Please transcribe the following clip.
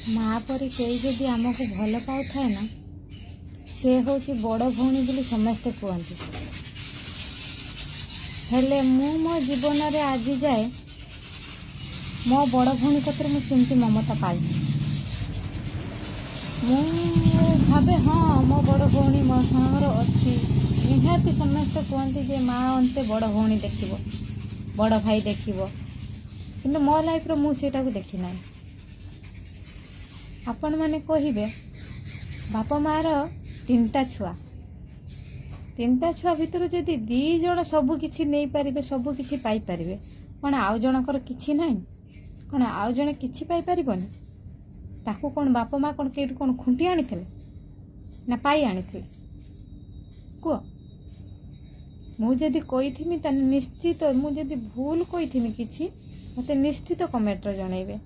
माँ परी कोई जदि आमको भल पाऊ थाए ना से हूँ बड़ भौणी बोली समस्ते कहते हेले मु मो जीवन रे आज जाए मो बड़ भौणी कतर मुझे ममता पाई मु भावे हाँ मो बड़ भौणी मो सागर अच्छी निहाती समस्ते कहते जे माँ अंते बड़ भौणी देखिबो बड़ भाई देखिबो किंतु मो लाइफ रो मु सेटा को देखि ना आपण माने कहिबे बापा मार तीनटा छुआ भितर जदि दी जण सब किछि नहीं पारिबे सब किछि पाई पारिबे कौन आउ जनकर किछि नाही कौन आउ जणे किछि पाई पारिबोनी ताकू कौन बापा माँ कौन केटू कौन खुंटी आनिथिले ना पाई आनिथिले कुह मु जदि कहिथिमि ताने निश्चित मु जदि भूल कहिथिमि किछि मते निश्चित कमेंट रे जणैबे।